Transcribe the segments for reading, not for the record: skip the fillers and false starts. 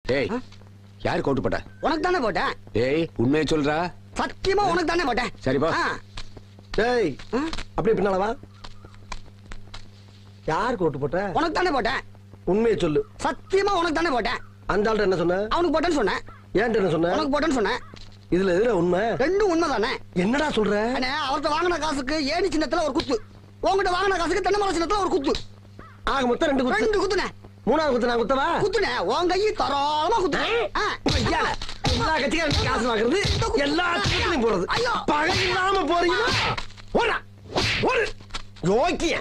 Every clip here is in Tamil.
டேய் யாரு கோட்டு போட்ட? உனக்கு தானே போட்டேன். டேய் உண்மையை சொல்றா. சத்தியமா உனக்கு தானே போட்டேன். சரிப்பா. டேய் அப்படியே பின்னால வா. யார் கோட்டு போட்ட? உனக்கு தானே போட்டேன். உண்மையை சொல்லு. சத்தியமா உனக்கு தானே போட்டேன். அந்த ஆள்கிட்ட என்ன சொன்ன? அவனுக்கு போட்டேன்னு சொன்னேன். ஏன்ட்ட என்ன சொன்ன? உனக்கு போட்டேன்னு சொன்னேன். இதுல எதுல உண்மை? ரெண்டும் உண்மை தானே. என்னடா சொல்ற? அவர்கிட்ட வாங்கின காசுக்கு ஏணி சின்னத்துல ஒரு குத்து, உங்ககிட்ட வாங்கின காசுக்கு தென்னை மரம் சின்னத்துல ஒரு குத்து. ஆக மொத்தம் ரெண்டு குத்து. ரெண்டு குத்துனே. மூணாவது குத்து நான் குத்தவா? குத்துனே உன் கையை தரோளமா குத்துனேன். எல்லா கட்சிக்காரும் காசு வாங்குறது, எல்லா கட்சியும் போறது. பகை இல்லாம போறீங்களா? ஓடா ஓடு. யோக்கிய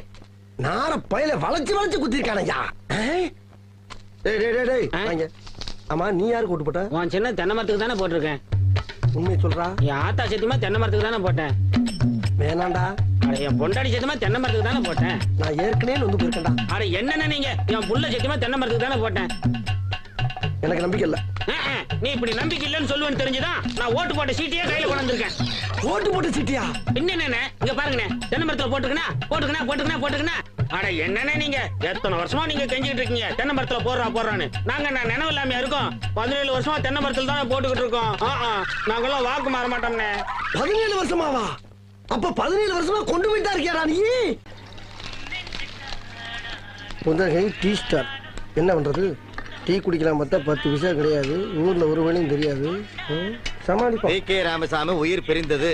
நார பயில வளைச்சு வளைச்சு குத்திருக்கானயா. டேய் டேய் டேய் டேய் வாங்க. ஆமா நீ யாரு கூட்டு போட்ட? உன் சின்ன தென்னை மரத்துக்கு தானே போட்டிருக்கேன். உண்மையை சொல்றா. என் ஆத்தா சத்தியமா தென்னை மரத்துக்கு தானே போட்டேன். வேணாண்டா. அட என் பொண்டாடி சத்தியமா தென்னை மரத்துக்கு தானே போட்டேன். நான் ஏற்கனவே வந்து போயிருக்கேன்டா. அட என்னென்ன நீங்க? என் புள்ள சத்தியமா தென்னை மரத்துக்கு தானே போட்டேன். எனக்கு நம்பிக்கை இல்ல. நீ இப்படி நம்பிக்கை இல்லன்னு சொல்லுவேன்னு தெரிஞ்சுதான் நான் ஓட்டு போட்ட சீட்டையே கையில கொண்டு வந்திருக்கேன். ஓட்டு போட்ட சீட்டியா? என்னென்ன இங்க பாருங்கண்ணே, தென்னை மரத்துல போட்டுக்கணா போட்டுக்கணா போட்டுக்கணா போட்டுக்கணா. அட என்னென்ன நீங்க எத்தனை வருஷமா நீங்க கெஞ்சிட்டு இருக்கீங்க தென்னை மரத்துல போடுறான்னு. நாங்க நினைவு இல்லாம இருக்கோம். 17 வருஷமா தென்னை மரத்துல தான் போட்டுக்கிட்டு இருக்கோம். நாங்கெல்லாம் வாக்கு மாற மாட்டோம்னே. 17 வருஷமாவா? அப்ப 17 வருஷமா கொண்டு போயிட்டா இருக்கியாடா நீ? புதகை டீ ஸ்டார். என்ன பண்றது? டீ குடிக்கலாம் பார்த்தா 10 பைசா கிடையாது. ஊர்ல ஒரு வேலையும் தெரியாது. சமாளிப்போம். கே ராமசாமி உயிர் பிரிந்தது.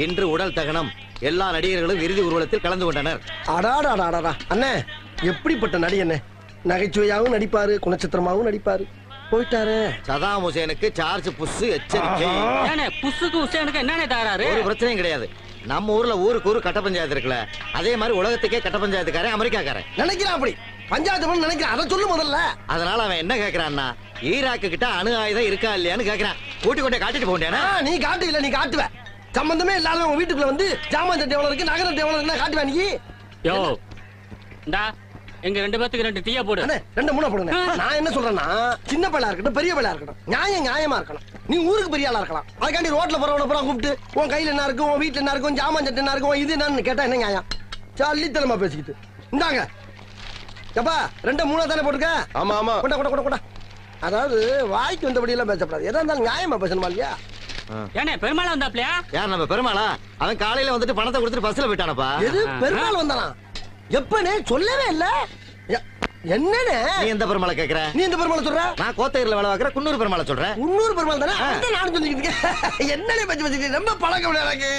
இன்று உடல் தகனம். எல்லா நடிகர்களும் இறுதி ஊர்வலத்தில் கலந்து கொண்டனர். அடாடாடாடா அண்ணே, எப்படிப்பட்ட நடி என்ன? நகைச்சுவையாகவும் நடிப்பாரு, குணச்சித்திரமாகவும் நடிப்பாரு. போயிட்டாரு. சதாம் ஹுசேனுக்கு சார்ஜ் புஷ் எச்சரிக்கை. புஷுக்கு ஹுசேனுக்கு என்னென்ன தகராறு? ஒரு பிரச்சனையும் கிடையாது. நம்ம ஊர்ல ஊருக்கு ஊரு கட்ட பஞ்சாயத்து இருக்குல்ல, அதே மாதிரி உலகத்துக்கே கட்ட பஞ்சாயத்துக்காரன் அமெரிக்காக்காரன் நினைக்கிறான். அப்படி பஞ்சாயத்து நினைக்கிறான். அதை சொல்லு முதல்ல. அதனால அவன் என்ன கேக்குறான்னா, ஈராக்கு கிட்ட அணு ஆயுதம் இருக்கா இல்லையான்னு கேக்குறான். கூட்டி கொண்டே காட்டிட்டு போண்டேனா? நீ காட்டு இல்ல, நீ காட்டுவ. சம்பந்தமே இல்லாத உங்க வீட்டுக்குள்ள வந்து ஜாமான் சட்டை எவ்வளவு இருக்கு, நகரம் எவ்வளவு இருக்குன்னு காட்டுவா நீ. யோ இந்தா எங்க ரெண்டு பேத்துக்கு 2 டீயா போடு. ரெண்டு மூணு போடுங்க. நான் என்ன சொல்றேன்னா, சின்ன பையலா இருக்கட்டும் பெரிய பையலா இருக்கட்டும், நியாயமா இருக்கணும். நீ ஊருக்கு பெரிய ஆளா இருக்கலாம். அதுக்காண்டி ரோட்ல போறவன பூரா கூப்பிட்டு உன் கையில என்ன இருக்கு, உன் வீட்டுல என்ன இருக்கும், ஜாமான் சட்டை என்ன இருக்கும், இது என்னன்னு கேட்டா என்ன நியாயம்? சல்லித்தனமா பேசிக்கிட்டு இந்தாங்க. எப்பா 2 3 தானே போட்டுக்க? ஆமா ஆமா. கொண்டா கொண்டா கொண்டா கொண்டா. அதாவது வாய்க்கு வந்தபடி எல்லாம் பேசப்படாது. எதா இருந்தாலும் நியாயமா பேசணுமா இல்லையா? ஏனே பெருமாள் வந்தாப்லையா? யார் நம்ம பெருமாளா? அவன் காலையில வந்துட்டு பணத்தை கொடுத்துட்டு பஸ்ல போயிட்டானப்பா. எது பெருமாள் வந்தானா? எப்பனே சொல்லவே இல்ல. என்னனே நீ எந்த பெருமாளை கேக்குற? நீ எந்த பெருமாளை சொல்ற? நான் கோத்தகிரில வேலை பார்க்கற குன்னூர் பெருமாளை சொல்றேன். குன்னூர் பெருமாள் தானே? அதான் நானும் சொல்லிக்கிட்டு இருக்கேன். என்னனே பத்தி பத்தி ரொம்ப பழக்கம் எனக்கு.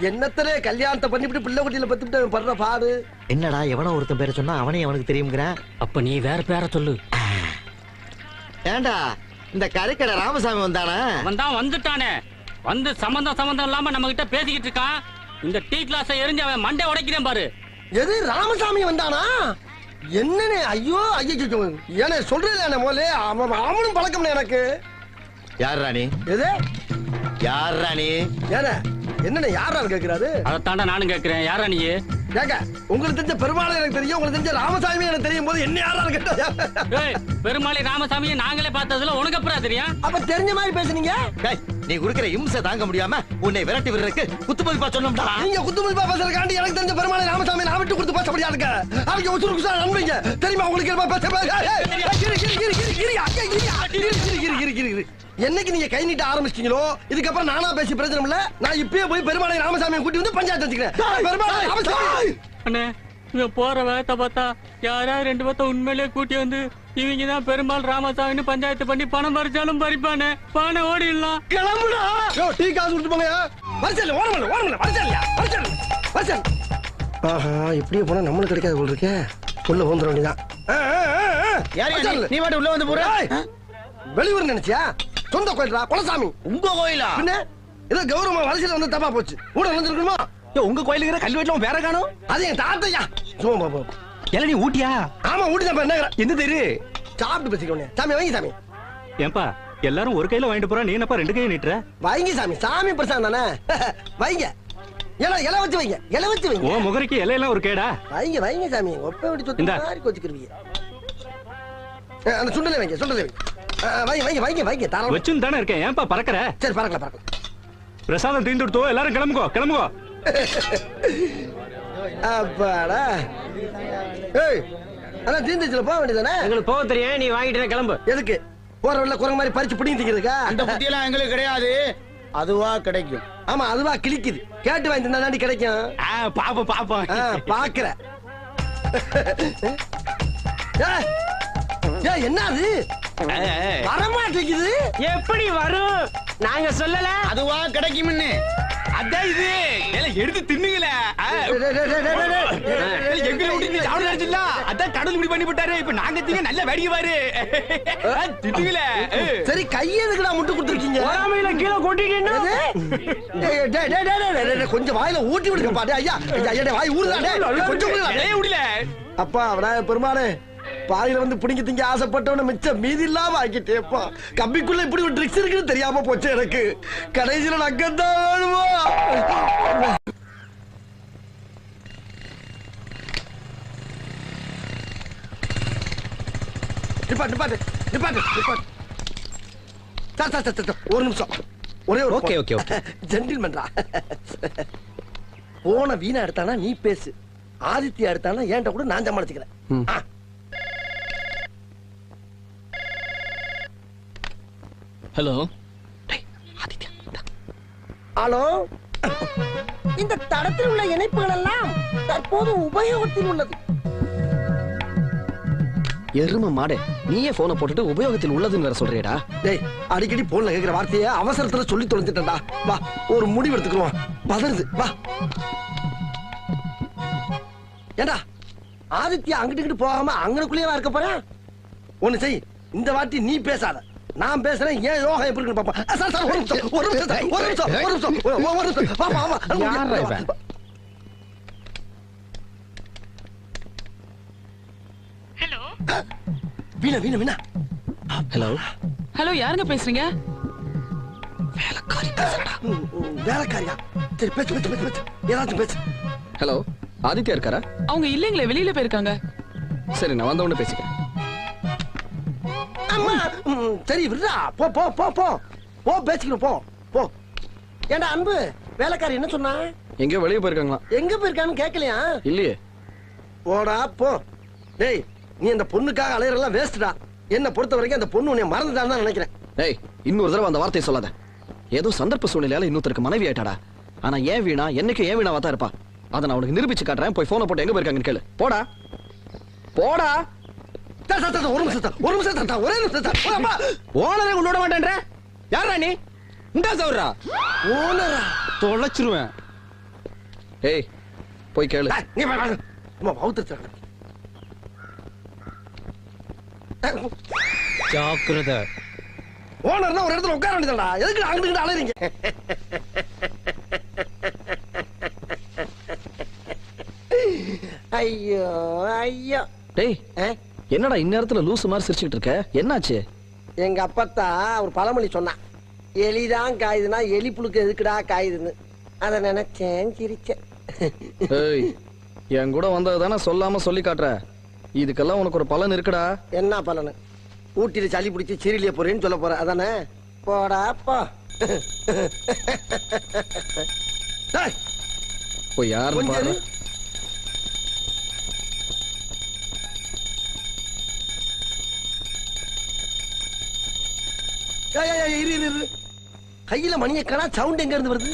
என்னத்தரே கல்யாணத்தை பண்ணிவிட்டு பிள்ளை குட்டியில பத்துட்டு படுற பாடு. என்னடா எவனோ ஒருத்தன் பேரை சொன்னா அவனே அவனுக்கு தெரியும்ங்கறான். அப்ப நீ வேற பேரை சொல்லு. ஏண்டா இந்த கரைக்கடை ராமசாமி வந்தானே? அவன் தான் வந்துட்டானே. வந்து சம்பந்தம் இல்லாம நம்ம கிட்ட பேசிக்கிட்டு இருக்கான். இந்த டீ கிளாஸை எரிஞ்சு அவன் மண்டை உடைக்கிறேன் பாரு. எது ராமசாமி வந்தானா? என்னனே? ஐயோ ஐயோ ஏனே சொல்றேன் மோலே. அவனும் பழக்கம் எனக்கு. யார் ராணி? எது யார் ராணி? ஏனே என்னனே யாரா கேக்குறாரு? அதைத்தாண்டா நானும் கேட்கிறேன். யாரா நீ? கேக்க உங்களுக்கு தெரிஞ்ச பெருமாள் எனக்கு தெரியும், உங்களுக்கு தெரிஞ்ச ராமசாமி எனக்கு தெரியும் போது என்ன யாரா கேட்டா? பெருமாளி ராமசாமியை நாங்களே பார்த்ததுல உனக்கு அப்புறம் தெரியும். அப்ப தெரிஞ்ச மாதிரி பேசுனீங்க. நீ குடுக்கிற இம்சை தாங்க முடியாம உன்னை விரட்டி விடுறதுக்கு குத்துமதிப்பா சொன்னோம்டா. நீங்க குத்துமதிப்பா பேசுறதுக்காண்டி எனக்கு தெரிஞ்ச பெருமாளை ராமசாமி நான் விட்டு கொடுத்து பேசப்படியா இருக்க? அவங்க உசுருக்கு சார் நம்புவீங்க தெரியுமா உங்களுக்கு? என்னைக்கு நீங்க கை நீட்ட ஆரம்பிச்சிட்டீங்களோ இதுக்கப்புறம் நானா பேசி பிரச்சனை இல்ல. நான் இப்பயே போய் பெருமாளை ராமசாமியை கூட்டி வந்து பஞ்சாயத்து வச்சுக்கிறேன். பெருமாளை ராமசாமி அண்ணே இங்க போற வேகத்தை பார்த்தா யாரா 2 பேத்த உண்மையிலே கூட்டி வந்து இவங்க தான் பெருமாள் ராமசாமின்னு பஞ்சாயத்து பண்ணி பணம் பறிச்சாலும் பறிப்பானே. பானை ஓடிடலாம். கிளம்புடா. டீ காசு கொடுத்து போங்க. வரச்சல ஓரமல வரச்சலையா வரச்சல். ஆஹா இப்படியே போனா நம்மளுக்கு கிடைக்காது போல இருக்கே. உள்ள போந்துற வேண்டியதான். நீ வாட்டு உள்ள வந்து போற. வெளியூர் நினைச்சியா? சொந்த கோயில்டா குலசாமி. உங்க கோயிலா? என்ன ஏதோ கௌரவமா வரிசையில வந்து தப்பா போச்சு. கூட வந்துருக்கணுமா? உங்க கோயிலுக்கு கல்வெட்டுல வேற காணும். அது என் தாத்தையா. சும்மா போ. எல நீ ஊட்டியா? ஆமா ஊட்டிதான். என்ன என்ன தெரு சாப்பிட்டு பேசிக்கோனே. சாமி வாங்கி சாமி. ஏன்பா எல்லாரும் ஒரு கையில வாங்கிட்டு போறா, நீ என்னப்பா 2 கையை நீட்டுற? வாங்கி சாமி. சாமி பிரசாதம் தானே. வைங்க. இலை வச்சு வைங்க. இலை வச்சு வைங்க. ஓ முகரைக்கு இலையெல்லாம் ஒரு கேடா? வைங்க சாமி. ஒப்ப விட்டு சொத்து மாதிரி கொச்சிக்கிறீங்க. அந்த சுண்டலை வைங்க. சுண்டலை வைங்க. வைங்க தாராளமா வச்சுன்னு தானே இருக்கேன். ஏன்பா பறக்கற? சரி பறக்கலாம். பிரசாதம் தீந்துடுதோ, எல்லாரும் கிளம்புங்கோ. அப்பாடா. ஏய் அதான் தீந்துச்சுல போக வேண்டியதானே? எங்களுக்கு போக தெரியும். நீ வாங்கிட்டு கிளம்பு. எதுக்கு? போற வழியில குரங்கு மாதிரி பறிச்சு பிடிங்கிட்டு அந்த புத்தியெல்லாம் எங்களுக்கு கிடையாது, அதுவா கிடைக்கும். ஆமா அதுவா கிழிக்குது. கேட்டு வாங்கி தந்தா தாண்டி கிடைக்கும். பாப்போம் பாப்போம். பாக்குற என்ன அது வரமாட்டேங்குது. எப்படி வரும்? நாங்க சொல்லல. அதுவா கிடைக்கும்னு. அதான் இது எல்லாம் எடுத்து தின்னுங்களே. எங்களை விட்டு சாப்பிட நினைச்சில்ல, அதான் கடவுள் இப்படி பண்ணி போட்டாரு. இப்ப நாங்க திங்க நல்ல வேடிக்கை பாரு. திட்டுங்களே. சரி கையெதுக்குடா முட்டு கொடுத்துருக்கீங்க? கீழே கொட்டிட்டீங்க. கொஞ்சம் வாயில ஊட்டி விடுங்க பாட்டு. ஐயா ஐயா வாய் ஊடுதாடே. கொஞ்சம் விடல. அப்பா விநாயகர் பெருமானே, பாயில வந்து பிடிங்க திங்க ஆசைப்பட்டவன மிச்சம் மீதி இல்லாம ஆக்கிட்டேப்பா. கம்பிக்குள்ள இப்படி ஒரு ட்ரிக்ஸ் இருக்குன்னு தெரியாம போச்சு எனக்கு. கடைசியில நக்கத்தான் வேணுமா? நிப்பாட்டு நிப்பாட்டு நிப்பாட்டு நிப்பாட்டு. சார் சார் சார் ஒரு நிமிஷம். ஒரே ஒரு ஓகே ஓகே ஓகே. ஜென்டில்மேன்டா. போன வீணா எடுத்தானா நீ பேசு, ஆதித்யா எடுத்தானா ஏன்ட்ட கூட நான் சமாளிச்சுக்கிறேன். ஹலோ ஹலோ, இந்த தடத்தில் உள்ள இணைப்புகள் எல்லாம் தற்போது உபயோகத்தில் உள்ளது. எரும மாடே, நீயே போனை போட்டுட்டு உபயோகத்தில் உள்ளதுன்னு வேற சொல்றியடா. டேய் அடிக்கடி போன்ல கேக்குற வார்த்தையை அவசரத்துல சொல்லி தொலைஞ்சிட்டா. வா ஒரு முடிவு எடுத்துக்குவோம். பதறுது வா. ஏண்டா ஆதித்யா அங்கிட்டு இங்கிட்டு போகாம அங்கனுக்குள்ளேயே இருக்க போறேன். ஒண்ணு செய், இந்த வாட்டி நீ பேசாத, நான் பேசுறேன். ஏன் யோகா எப்படி இருக்கு பாப்பா. சார் சார் ஒரு நிமிஷம் ஒரு நிமிஷம் ஒரு நிமிஷம் ஒரு நிமிஷம் ஒரு நிமிஷம். பாப்பா ஆமா. ஹலோ வீணா வீணா வீணா. ஹலோ ஹலோ, யாருங்க பேசுறீங்க? வேலைக்காரி பேசுறடா. வேலைக்காரியா? சரி பேச்சு பேச்சு பேச்சு பேச்சு ஏதாச்சும் பேச்சு. ஹலோ ஆதித்யா இருக்காரா? அவங்க இல்லைங்களே, வெளியில போயிருக்காங்க. சரி நான் வந்த உடனே பேசிக்கிறேன். அம்மா சரி விடுடா. போ போ போ போ போ பேசிக்கணும். போ போ. ஏண்டா அன்பு, வேலைக்காரி என்ன சொன்னா? எங்கேயோ வெளியே போயிருக்காங்களா? எங்க போயிருக்கான்னு கேட்கலையா? இல்லையே. போடா போ. டேய் நீ அந்த பொண்ணுக்காக அலையறெல்லாம் வேஸ்ட்டா. என்ன பொறுத்த வரைக்கும் அந்த பொண்ணு உன்னை மறந்துட்டான்னு தான் நினைக்கிறேன். டேய் இன்னொரு தடவை அந்த வார்த்தையை சொல்லாத. ஏதோ சந்தர்ப்ப சூழ்நிலையால இன்னொருத்தருக்கு மனைவி ஆயிட்டாடா. ஆனா ஏன் வீணா என்னைக்கு ஏன் வீணாவா தான் இருப்பா. அதை நான் உனக்கு நிரூபிச்சு காட்டுறேன். போய் போனை போட்டு எங்க போயிருக்காங்கன்னு கேளு. போடா போடா. ஒரு நிமிஷம் ஒரு நிமிஷம் ஒரே நிமிஷம். ஓனரை உன்னோட மாட்டேன்ற யாரா நீ? உண்டா சௌரா ஓனரா? தொலைச்சிருவேன். ஏய் போய் கேளு. நீ பௌத்த ஜாக்கிரதை. ஓனர்னா ஒரு இடத்துல உட்கார வேண்டியதுடா. எதுக்கு அங்கிட்டு அலையறீங்க? ஐயோ ஐயோ. டேய் என்னடா இந்நேரத்துல லூசு மாதிரி சிரிச்சுக்கிட்டு இருக்க? என்னாச்சு? எங்க அப்பத்தா ஒரு பழமொழி சொன்னான். எலிதான் காயுதுன்னா எலி புழுக்கு எதுக்குடா காயுதுன்னு. அதை நினைச்சேன் சிரிச்சேன். ஏய் என் கூட வந்தது தானே சொல்லாம சொல்லி காட்டுற. இதுக்கெல்லாம் உனக்கு ஒரு பலன் இருக்குடா. என்ன பலனு? ஊட்டில சளி பிடிச்சி சீரியலிய போறேன்னு சொல்ல போற அதானே? போடா போ. போய் யாரு பாரு. கையில மணியை காணா. சவுண்ட் எங்க இருந்து வருது?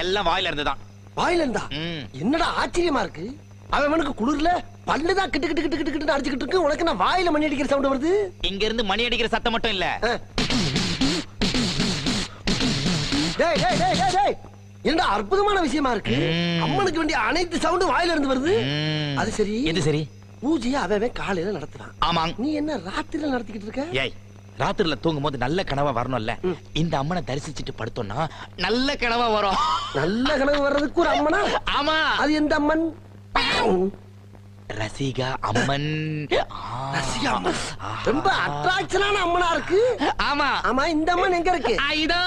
எல்லாம் வாயில இருந்துதான். வாயில இருந்தா? என்னடா ஆச்சரியமா இருக்கு. அவனுக்கு குளிர்ல பல்லுதான் கிட்டு கிட்டு கிட்டு கிட்டு கிட்டு அடிச்சுக்கிட்டு இருக்கு. உனக்கு நான் வாயில மணி அடிக்கிற சவுண்ட் வருது. இங்க இருந்து மணி அடிக்கிற சத்தம் மட்டும் இல்ல. டேய் டேய் டேய் டேய் டேய், என்னடா அற்புதமான விஷயமா இருக்கு. அம்மனுக்கு வேண்டிய அனைத்து சவுண்டும் வாயில இருந்து வருது. அது சரி. எது சரி? பூஜையை அவன் காலையில நடத்துறான். ஆமாங்க. நீ என்ன ராத்திரில நடத்திக்கிட்டு இருக்க? ஏய் ராத்திரில தூங்கும் போது நல்ல கனவா வரணும்ல. இந்த அம்மனை தரிசிச்சுட்டு படுத்தோம்னா நல்ல கனவா வரும். நல்ல கனவு வர்றதுக்கு ஒரு அம்மனா? ஆமா. அது எந்த அம்மன்? ரசிகா அம்மன். ரசிகா அம்மன் ரொம்ப அட்ராக்ஷனான அம்மனா இருக்கு. ஆமா ஆமா. இந்த அம்மன் எங்க இருக்கு? இதோ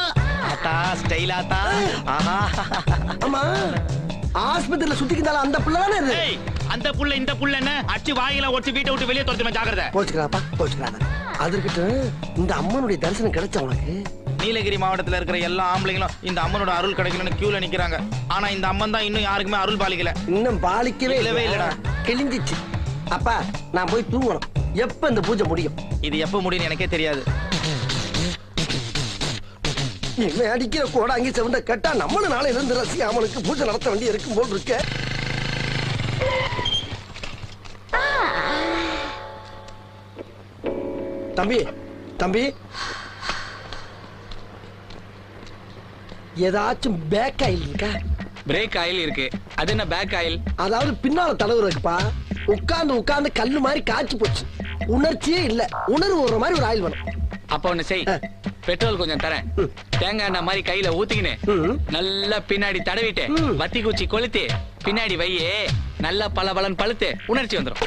ஆத்தா ஸ்டைல் ஆத்தா. ஆமா ஆஸ்பத்திரியில சுத்திக்கிட்டால அந்த புள்ள தானே இது? அந்த புள்ள இந்த புள்ள என்ன அடிச்சு வாயில ஒட்டி வீட்டை விட்டு வெளியே துரத்துமா. ஜாக்கிரதை. போச்சுக்கலாப்பா போச்சுக்கலாத. அதற்கிட்ட இந்த அம்மனுடைய தரிசனம் கிடைச்ச உனக்கு? நீலகிரி மாவட்டத்துல இருக்கிற எல்லா ஆம்பளைங்களும் இந்த அம்மனோட அருள் கிடைக்கணும்னு கியூல நிக்கிறாங்க. ஆனா இந்த அம்மன் தான் இன்னும் யாருக்குமே அருள் பாலிக்கல. இன்னும் பாலிக்கவே இல்லவே இல்லடா. கிழிஞ்சிச்சு. அப்பா நான் போய் தூங்கணும். எப்ப இந்த பூஜை முடியும்? இது எப்ப முடியும் எனக்கே தெரியாது. இவன் அடிக்கிற கோடாங்கி செவண்ட கேட்டா நம்மளும் நாளையில இருந்து ரசிகாமனுக்கு பூஜை நடத்த வேண்டி இருக்கும் போல் இருக்க. தம்பி தம்பி ஏதாச்சும் பேக் ஆயில் இருக்கா? பிரேக் ஆயில் இருக்கு. அது என்ன பேக் ஆயில்? அதாவது பின்னால தடவு இருக்குப்பா. உட்கார்ந்து உட்கார்ந்து கல்லு மாதிரி காய்ச்சி போச்சு. உணர்ச்சியே இல்ல. உணர்வு ஒரு மாதிரி ஒரு ஆயில் வேணும். அப்ப ஒண்ணு செய், பெட்ரோல் கொஞ்சம் தரேன். தேங்காய் எண்ணெய் மாதிரி கையில ஊத்திக்கின்னு நல்லா பின்னாடி தடவிட்டு வத்தி குச்சி கொளுத்தி பின்னாடி வையே, நல்லா பளபளன்னு பழுத்து உணர்ச்சி வந்துடும்.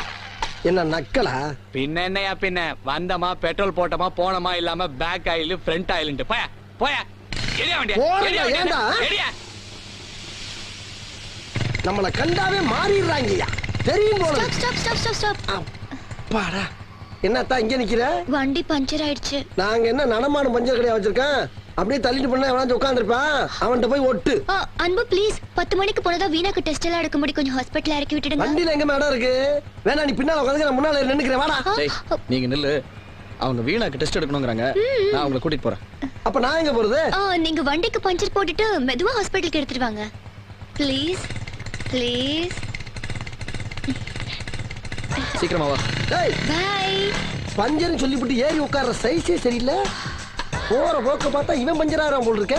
என்ன நக்கலா? பின்ன என்னையா பின்ன, வந்தமா பெட்ரோல் போட்டமா போனமா இல்லாம பேக் ஆயில் ஃப்ரண்ட் ஆயில் போயா போயா. எரியா வண்டியா, போடா, எரியா வண்டியா, ஏன்டா? எரியா. நம்மள கண்டாவே மாறிடுறாங்கய்யா. தெரியும் போல. Stop stop stop stop. அப்பாடா. என்னத்தா இங்க நிக்கிற? வண்டி பஞ்சர் ஆயிடுச்சு. நாங்க என்ன நடமாடும் பஞ்சர் கடையா வச்சிருக்கேன்? அப்படியே தள்ளிட்டு பண்ண எவனாச்சும் உட்கார்ந்திருப்பான். அவன்கிட்ட போய் ஒட்டு. அன்பு ப்ளீஸ், 10 மணிக்கு போனதா வீணாக்கு டெஸ்ட் எல்லாம் எடுக்க முடியும். கொஞ்சம் ஹாஸ்பிடல்ல இறக்கி விட்டுடுங்க. வண்டியில எங்க இடம் இருக்கு? வேணா நீ பின்னால உட்காந்து நான் முன்னால நின்னுக்கிறேன். வாடா. டேய், நீங்க நில்லு. அவங்க வீணாக்கு டெஸ்ட் எடுக்கணுங்கிறாங்க. நான் அவங்களை கூட்டிட்டு போறேன். அப்ப நான் எங்க போறது? நீங்க வண்டிக்கு பஞ்சர் போட்டுட்டு மெதுவா ஹாஸ்பிடலுக்கு எடுத்துட்டு வாங்க ப்ளீஸ் ப்ளீஸ். சீக்கிரமா வா. டேய், பை. பஞ்சர்னு சொல்லிவிட்டு ஏறி உட்கார்ற சைஸே சரியில்லை. போற போக்க பார்த்தா இவன் பஞ்சர் ஆகிறான் போல் இருக்க.